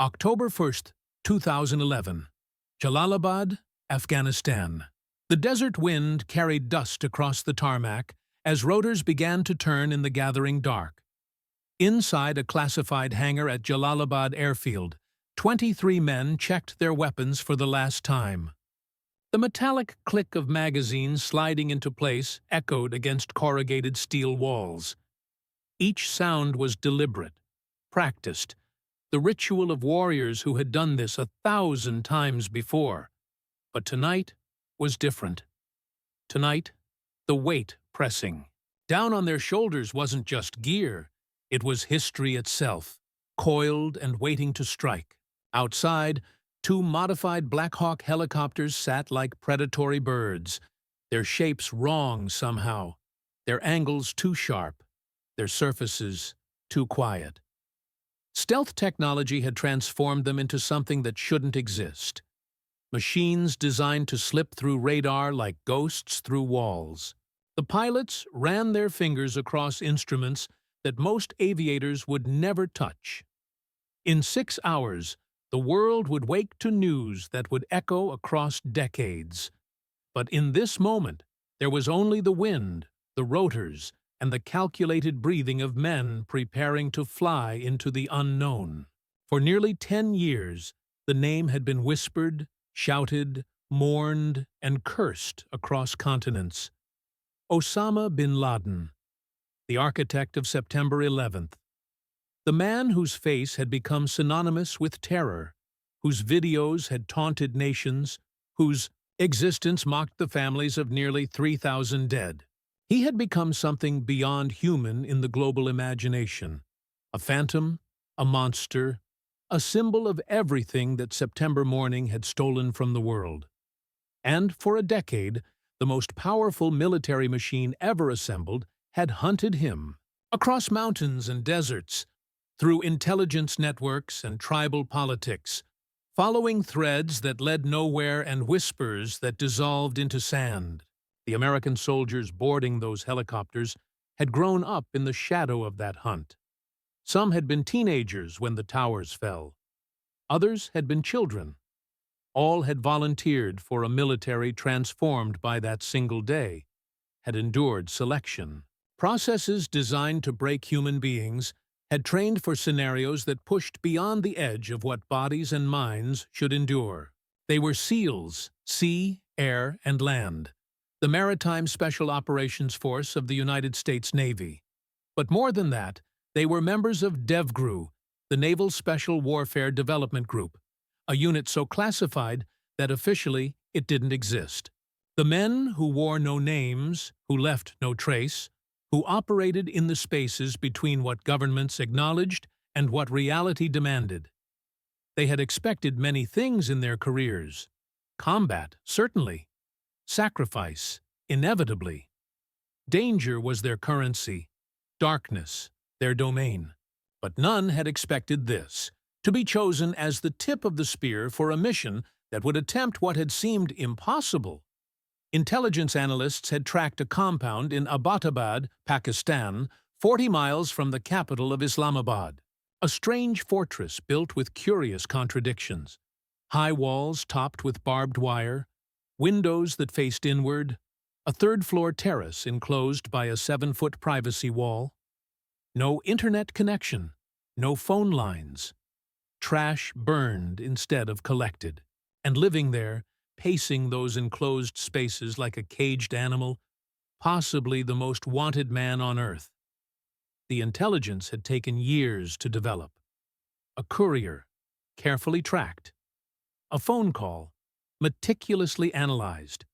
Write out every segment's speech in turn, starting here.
October 1st, 2011. Jalalabad, Afghanistan. The desert wind carried dust across the tarmac as rotors began to turn in the gathering dark. Inside a classified hangar at Jalalabad airfield, 23 men checked their weapons for the last time. The metallic click of magazines sliding into place echoed against corrugated steel walls. Each sound was deliberate, practiced, the ritual of warriors who had done this 1,000 times before. But tonight was different. Tonight, the weight pressing. Down on their shoulders wasn't just gear, it was history itself, coiled and waiting to strike. Outside, 2 modified Black Hawk helicopters sat like predatory birds, their shapes wrong somehow, their angles too sharp, their surfaces too quiet. Stealth technology had transformed them into something that shouldn't exist. Machines designed to slip through radar like ghosts through walls. The pilots ran their fingers across instruments that most aviators would never touch. In 6 hours, the world would wake to news that would echo across decades. But in this moment, there was only the wind, the rotors, and the calculated breathing of men preparing to fly into the unknown. For nearly 10 years, the name had been whispered, shouted, mourned, and cursed across continents. Osama bin Laden, the architect of September 11th. The man whose face had become synonymous with terror, whose videos had taunted nations, whose existence mocked the families of nearly 3,000 dead. He had become something beyond human in the global imagination, a phantom, a monster, a symbol of everything that September morning had stolen from the world. And for a decade, the most powerful military machine ever assembled had hunted him. Across mountains and deserts, through intelligence networks and tribal politics, following threads that led nowhere and whispers that dissolved into sand. The American soldiers boarding those helicopters had grown up in the shadow of that hunt. Some had been teenagers when the towers fell. Others had been children. All had volunteered for a military transformed by that single day, had endured selection. Processes designed to break human beings had trained for scenarios that pushed beyond the edge of what bodies and minds should endure. They were SEALs, sea, air, and land, the Maritime Special Operations Force of the United States Navy. But more than that, they were members of DEVGRU, the Naval Special Warfare Development Group, a unit so classified that officially it didn't exist. The men who wore no names, who left no trace, who operated in the spaces between what governments acknowledged and what reality demanded. They had expected many things in their careers. Combat, certainly. Sacrifice, inevitably. Danger was their currency, darkness, their domain. But none had expected this, to be chosen as the tip of the spear for a mission that would attempt what had seemed impossible. Intelligence analysts had tracked a compound in Abbottabad, Pakistan, 40 miles from the capital of Islamabad. A strange fortress built with curious contradictions. High walls topped with barbed wire, windows that faced inward, a third-floor terrace enclosed by a 7-foot privacy wall. No internet connection, no phone lines. Trash burned instead of collected. And living there, pacing those enclosed spaces like a caged animal, possibly the most wanted man on Earth. The intelligence had taken years to develop. A courier, carefully tracked. A phone call, meticulously analyzed.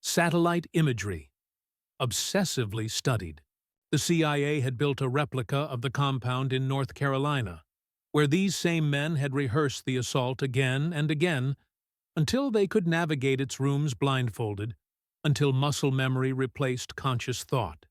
Satellite imagery, obsessively studied. The CIA had built a replica of the compound in North Carolina, where these same men had rehearsed the assault again and again until they could navigate its rooms blindfolded, until muscle memory replaced conscious thought.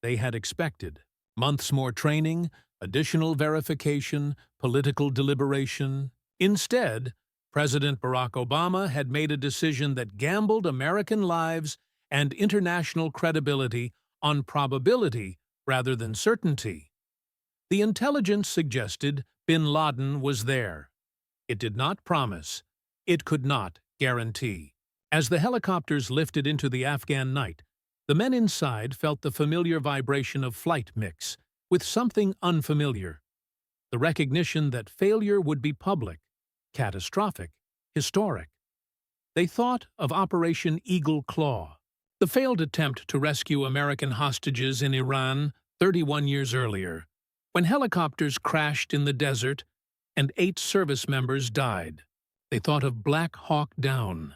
They had expected months more training, additional verification, political deliberation. Instead, President Barack Obama had made a decision that gambled American lives and international credibility on probability rather than certainty. The intelligence suggested Bin Laden was there. It did not promise. It could not guarantee. As the helicopters lifted into the Afghan night, the men inside felt the familiar vibration of flight mix with something unfamiliar. The recognition that failure would be public, catastrophic, historic. They thought of Operation Eagle Claw, the failed attempt to rescue American hostages in Iran 31 years earlier, when helicopters crashed in the desert and 8 service members died. They thought of Black Hawk Down,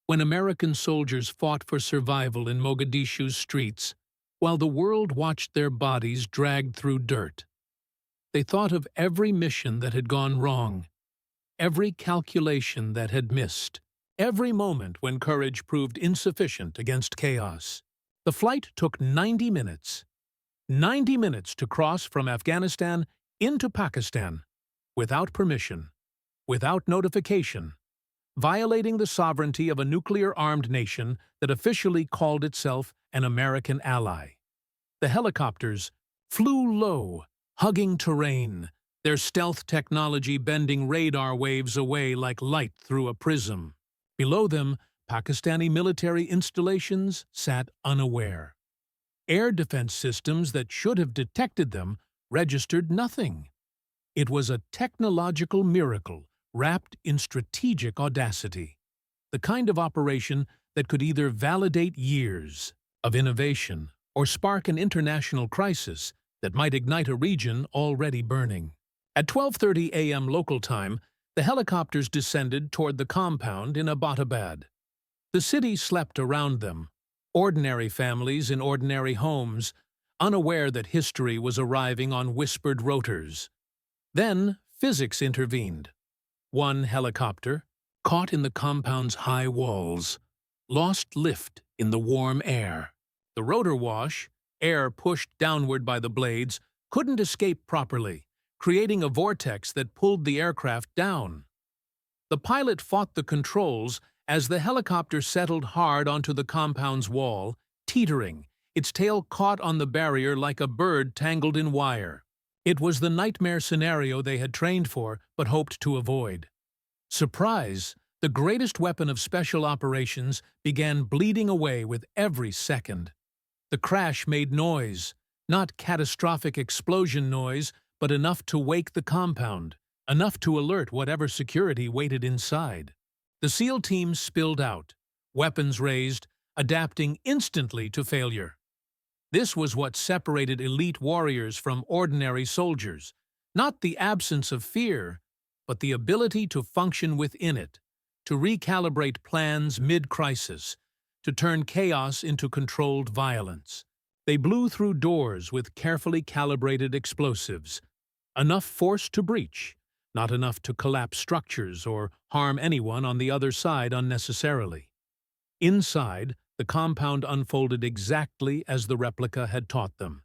when American soldiers fought for survival in Mogadishu's streets, while the world watched their bodies dragged through dirt. They thought of every mission that had gone wrong, every calculation that had missed, every moment when courage proved insufficient against chaos. The flight took 90 minutes. 90 minutes to cross from Afghanistan into Pakistan, without permission, without notification, violating the sovereignty of a nuclear-armed nation that officially called itself an American ally. The helicopters flew low, hugging terrain, their stealth technology bending radar waves away like light through a prism. Below them, Pakistani military installations sat unaware. Air defense systems that should have detected them registered nothing. It was a technological miracle wrapped in strategic audacity, the kind of operation that could either validate years of innovation or spark an international crisis that might ignite a region already burning. At 12:30 a.m. local time, the helicopters descended toward the compound in Abbottabad. The city slept around them, ordinary families in ordinary homes, unaware that history was arriving on whispered rotors. Then physics intervened. One helicopter, caught in the compound's high walls, lost lift in the warm air. The rotor wash, air pushed downward by the blades, couldn't escape properly, creating a vortex that pulled the aircraft down. The pilot fought the controls as the helicopter settled hard onto the compound's wall, teetering, its tail caught on the barrier like a bird tangled in wire. It was the nightmare scenario they had trained for but hoped to avoid. Surprise, the greatest weapon of special operations, began bleeding away with every second. The crash made noise, not catastrophic explosion noise, but enough to wake the compound, enough to alert whatever security waited inside. The SEAL team spilled out, weapons raised, adapting instantly to failure. This was what separated elite warriors from ordinary soldiers, not the absence of fear, but the ability to function within it, to recalibrate plans mid-crisis, to turn chaos into controlled violence. They blew through doors with carefully calibrated explosives, enough force to breach, not enough to collapse structures or harm anyone on the other side unnecessarily. Inside, the compound unfolded exactly as the replica had taught them,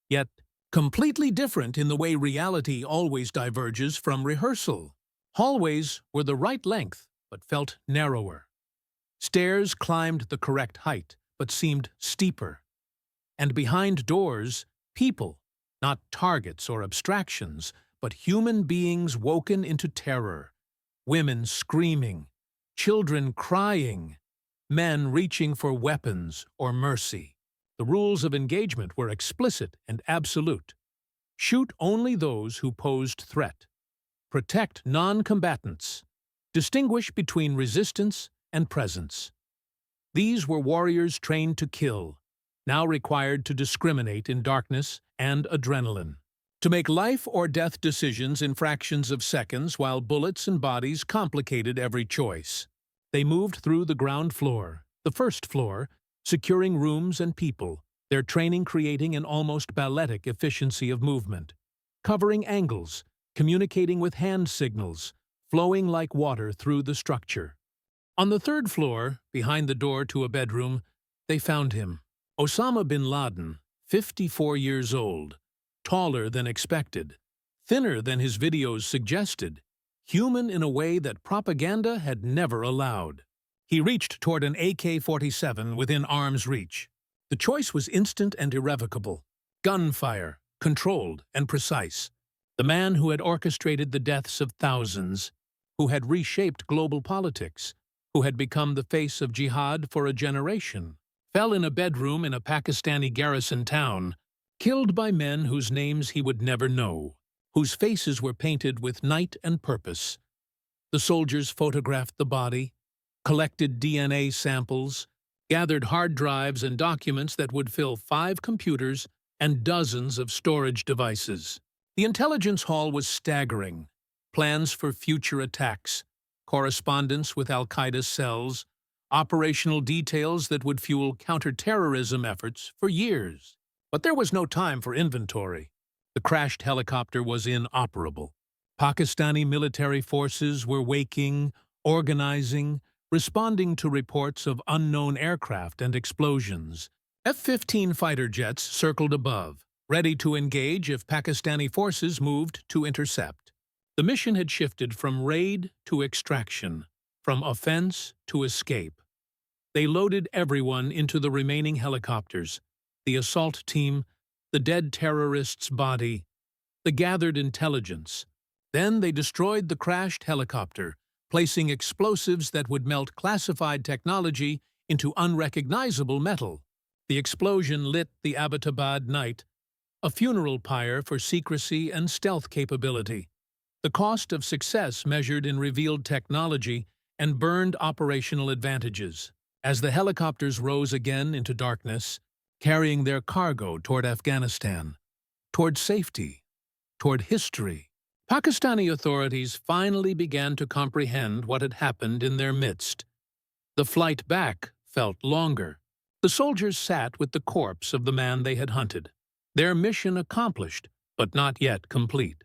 yet completely different in the way reality always diverges from rehearsal. Hallways were the right length, but felt narrower. Stairs climbed the correct height, but seemed steeper. And behind doors, people, not targets or abstractions, but human beings woken into terror. Women screaming, children crying, men reaching for weapons or mercy. The rules of engagement were explicit and absolute. Shoot only those who posed threat. Protect non-combatants. Distinguish between resistance and presence. These were warriors trained to kill, now required to discriminate in darkness and adrenaline. To make life or death decisions in fractions of seconds while bullets and bodies complicated every choice. They moved through the ground floor, the first floor, securing rooms and people, their training creating an almost balletic efficiency of movement. Covering angles, communicating with hand signals, flowing like water through the structure. On the third floor, behind the door to a bedroom, they found him. Osama bin Laden, 54 years old, taller than expected, thinner than his videos suggested, human in a way that propaganda had never allowed. He reached toward an AK-47 within arm's reach. The choice was instant and irrevocable. Gunfire, controlled and precise. The man who had orchestrated the deaths of thousands, who had reshaped global politics, who had become the face of jihad for a generation, fell in a bedroom in a Pakistani garrison town, killed by men whose names he would never know, whose faces were painted with night and purpose. The soldiers photographed the body, collected DNA samples, gathered hard drives and documents that would fill 5 computers and dozens of storage devices. The intelligence haul was staggering. Plans for future attacks, correspondence with al-Qaeda cells, operational details that would fuel counterterrorism efforts for years. But there was no time for inventory. The crashed helicopter was inoperable. Pakistani military forces were waking, organizing, responding to reports of unknown aircraft and explosions. F-15 fighter jets circled above, ready to engage if Pakistani forces moved to intercept. The mission had shifted from raid to extraction, from offense to escape. They loaded everyone into the remaining helicopters, the assault team, the dead terrorist's body, the gathered intelligence. Then they destroyed the crashed helicopter, placing explosives that would melt classified technology into unrecognizable metal. The explosion lit the Abbottabad night, a funeral pyre for secrecy and stealth capability. The cost of success measured in revealed technology and burned operational advantages. As the helicopters rose again into darkness, carrying their cargo toward Afghanistan, toward safety, toward history, Pakistani authorities finally began to comprehend what had happened in their midst. The flight back felt longer. The soldiers sat with the corpse of the man they had hunted. Their mission accomplished, but not yet complete.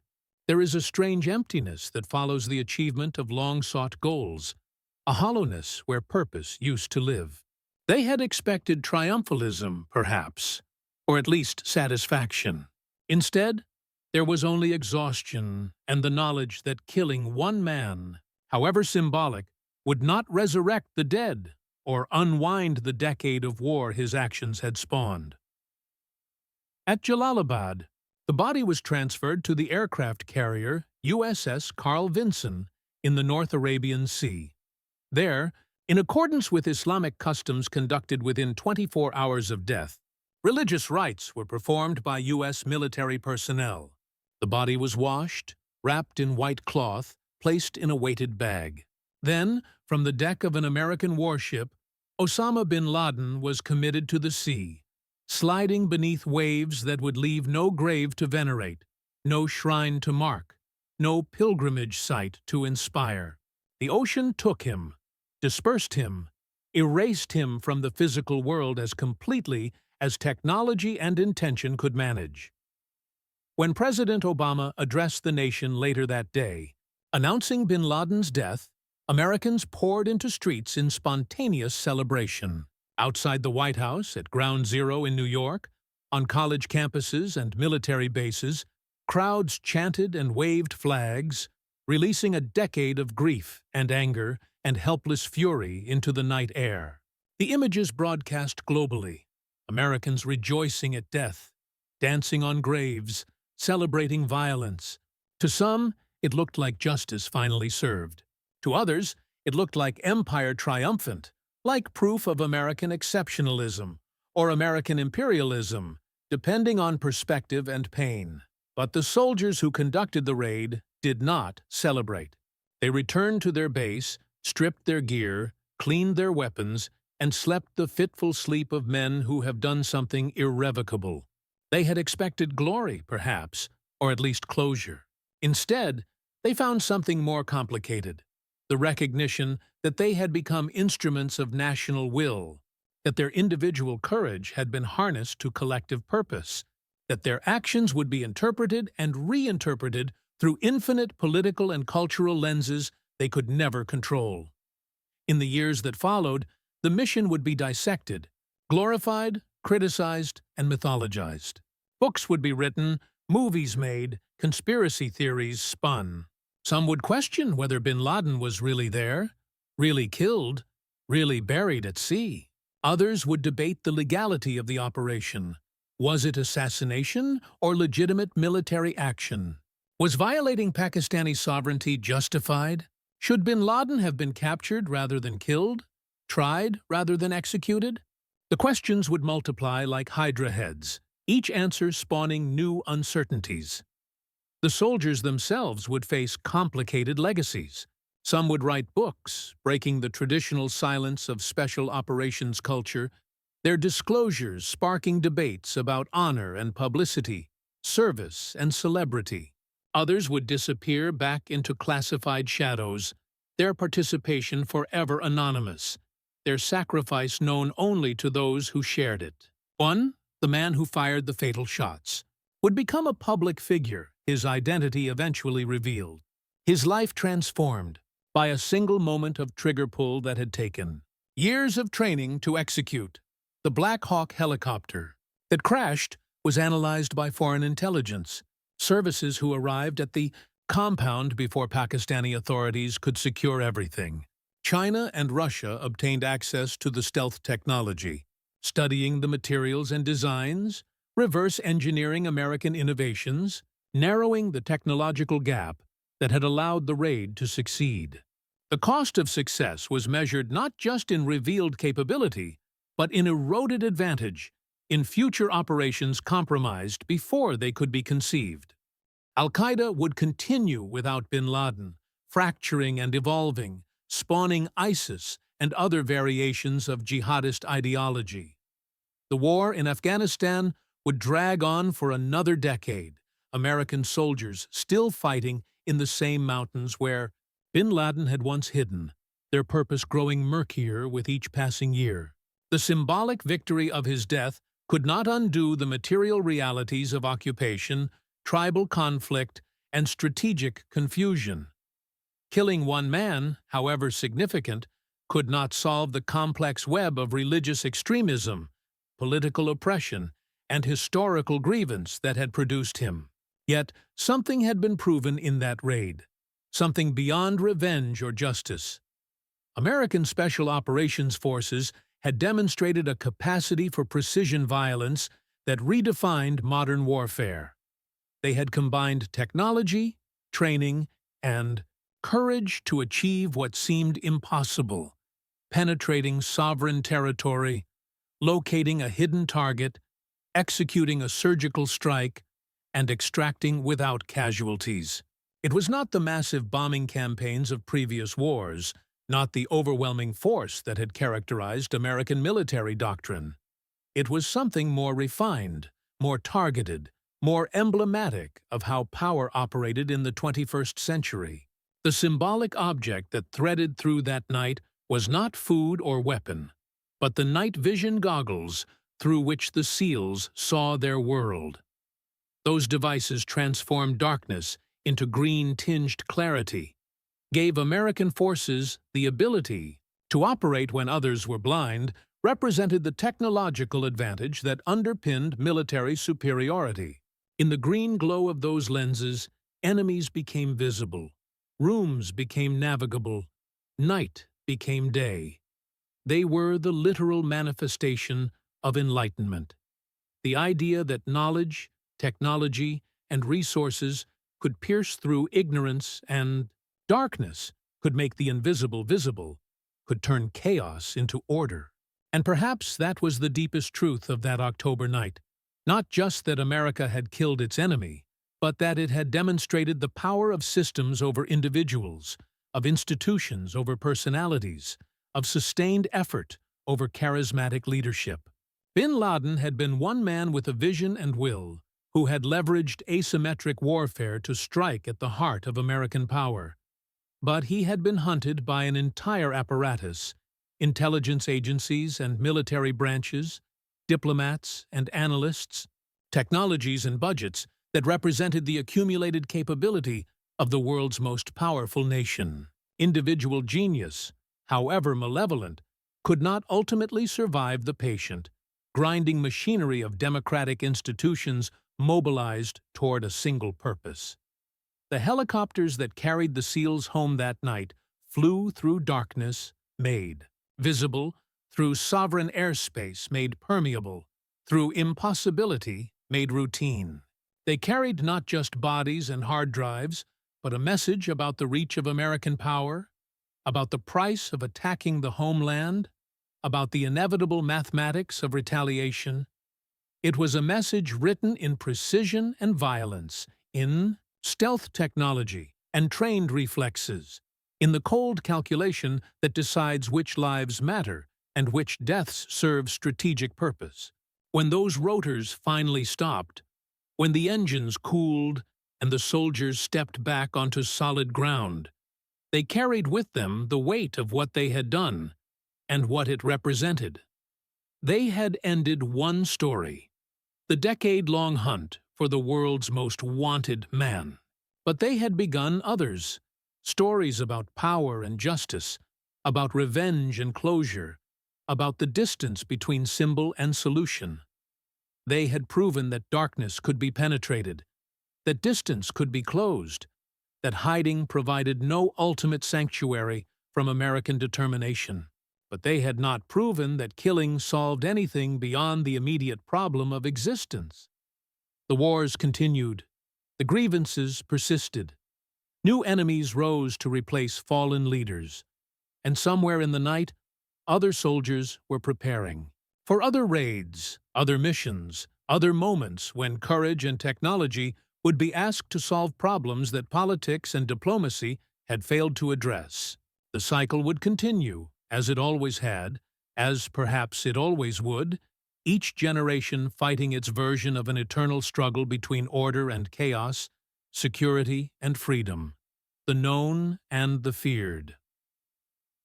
There is a strange emptiness that follows the achievement of long-sought goals, a hollowness where purpose used to live. They had expected triumphalism, perhaps, or at least satisfaction. Instead, there was only exhaustion and the knowledge that killing one man, however symbolic, would not resurrect the dead or unwind the decade of war his actions had spawned. At Jalalabad, the body was transferred to the aircraft carrier USS Carl Vinson in the North Arabian Sea. There, in accordance with Islamic customs conducted within 24 hours of death, religious rites were performed by U.S. military personnel. The body was washed, wrapped in white cloth, placed in a weighted bag. Then, from the deck of an American warship, Osama bin Laden was committed to the sea, sliding beneath waves that would leave no grave to venerate, no shrine to mark, no pilgrimage site to inspire. The ocean took him, dispersed him, erased him from the physical world as completely as technology and intention could manage. When President Obama addressed the nation later that day, announcing bin Laden's death, Americans poured into streets in spontaneous celebration. Outside the White House, at Ground Zero in New York, on college campuses and military bases, crowds chanted and waved flags, releasing a decade of grief and anger and helpless fury into the night air. The images broadcast globally, Americans rejoicing at death, dancing on graves, celebrating violence. To some, it looked like justice finally served. To others, it looked like empire triumphant, like proof of American exceptionalism or American imperialism, depending on perspective and pain. But the soldiers who conducted the raid did not celebrate. They returned to their base, stripped their gear, cleaned their weapons, and slept the fitful sleep of men who have done something irrevocable. They had expected glory, perhaps, or at least closure. Instead, they found something more complicated: the recognition that they had become instruments of national will, that their individual courage had been harnessed to collective purpose, that their actions would be interpreted and reinterpreted through infinite political and cultural lenses they could never control. In the years that followed, the mission would be dissected, glorified, criticized, and mythologized. Books would be written, movies made, conspiracy theories spun. Some would question whether bin Laden was really there, really killed, really buried at sea. Others would debate the legality of the operation. Was it assassination or legitimate military action? Was violating Pakistani sovereignty justified? Should bin Laden have been captured rather than killed? Tried rather than executed? The questions would multiply like hydra heads, each answer spawning new uncertainties. The soldiers themselves would face complicated legacies. Some would write books, breaking the traditional silence of special operations culture, their disclosures sparking debates about honor and publicity, service and celebrity. Others would disappear back into classified shadows, their participation forever anonymous, their sacrifice known only to those who shared it. One, the man who fired the fatal shots, would become a public figure, his identity eventually revealed, his life transformed by a single moment of trigger pull that had taken years of training to execute. The Black Hawk helicopter that crashed was analyzed by foreign intelligence services who arrived at the compound before Pakistani authorities could secure everything. China and Russia obtained access to the stealth technology, studying the materials and designs, reverse engineering American innovations, narrowing the technological gap that had allowed the raid to succeed. The cost of success was measured not just in revealed capability, but in eroded advantage, in future operations compromised before they could be conceived. Al-Qaeda would continue without bin Laden, fracturing and evolving, spawning ISIS and other variations of jihadist ideology. The war in Afghanistan would drag on for another decade, American soldiers still fighting in the same mountains where bin Laden had once hidden, their purpose growing murkier with each passing year. The symbolic victory of his death could not undo the material realities of occupation, tribal conflict, and strategic confusion. Killing one man, however significant, could not solve the complex web of religious extremism, political oppression, and historical grievance that had produced him. Yet something had been proven in that raid, something beyond revenge or justice. American Special Operations Forces had demonstrated a capacity for precision violence that redefined modern warfare. They had combined technology, training, and courage to achieve what seemed impossible, penetrating sovereign territory, locating a hidden target, executing a surgical strike, and extracting without casualties. It was not the massive bombing campaigns of previous wars, not the overwhelming force that had characterized American military doctrine. It was something more refined, more targeted, more emblematic of how power operated in the 21st century. The symbolic object that threaded through that night was not food or weapon, but the night vision goggles through which the SEALs saw their world. Those devices transformed darkness into green-tinged clarity, gave American forces the ability to operate when others were blind, represented the technological advantage that underpinned military superiority. In the green glow of those lenses, enemies became visible, rooms became navigable, night became day. They were the literal manifestation of enlightenment. The idea that knowledge, technology, and resources could pierce through ignorance and darkness, could make the invisible visible, could turn chaos into order. And perhaps that was the deepest truth of that October night. Not just that America had killed its enemy, but that it had demonstrated the power of systems over individuals, of institutions over personalities, of sustained effort over charismatic leadership. Bin Laden had been one man with a vision and will, who had leveraged asymmetric warfare to strike at the heart of American power. But he had been hunted by an entire apparatus, intelligence agencies and military branches, diplomats and analysts, technologies and budgets that represented the accumulated capability of the world's most powerful nation. Individual genius, however malevolent, could not ultimately survive the patient, grinding machinery of democratic institutions mobilized toward a single purpose. The helicopters that carried the SEALs home that night flew through darkness, made visible, through sovereign airspace, made permeable, through impossibility, made routine. They carried not just bodies and hard drives, but a message about the reach of American power, about the price of attacking the homeland, about the inevitable mathematics of retaliation. It was a message written in precision and violence, in stealth technology and trained reflexes, in the cold calculation that decides which lives matter and which deaths serve strategic purpose. When those rotors finally stopped, when the engines cooled and the soldiers stepped back onto solid ground, they carried with them the weight of what they had done and what it represented. They had ended one story, the decade-long hunt for the world's most wanted man. But they had begun others, stories about power and justice, about revenge and closure, about the distance between symbol and solution. They had proven that darkness could be penetrated, that distance could be closed, that hiding provided no ultimate sanctuary from American determination. But they had not proven that killing solved anything beyond the immediate problem of existence. The wars continued. The grievances persisted. New enemies rose to replace fallen leaders. And somewhere in the night, other soldiers were preparing for other raids, other missions, other moments when courage and technology would be asked to solve problems that politics and diplomacy had failed to address. The cycle would continue, as it always had, as perhaps it always would, each generation fighting its version of an eternal struggle between order and chaos, security and freedom, the known and the feared.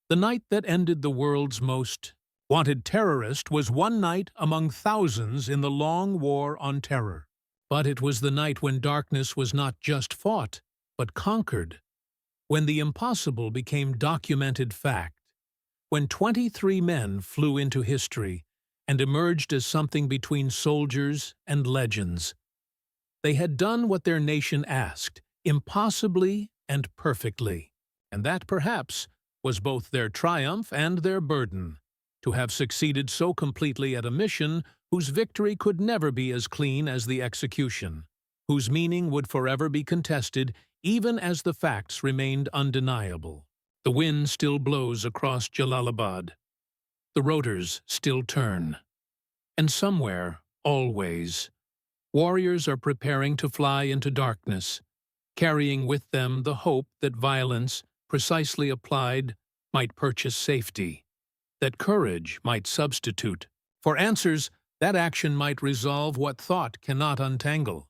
The night that ended the world's most wanted terrorist was one night among thousands in the long war on terror. But it was the night when darkness was not just fought, but conquered, when the impossible became documented fact, when 23 men flew into history and emerged as something between soldiers and legends. They had done what their nation asked, impossibly and perfectly, and that, perhaps, was both their triumph and their burden, to have succeeded so completely at a mission whose victory could never be as clean as the execution, whose meaning would forever be contested even as the facts remained undeniable. The wind still blows across Jalalabad. The rotors still turn. And somewhere, always, warriors are preparing to fly into darkness, carrying with them the hope that violence, precisely applied, might purchase safety, that courage might substitute. For answers, that action might resolve what thought cannot untangle.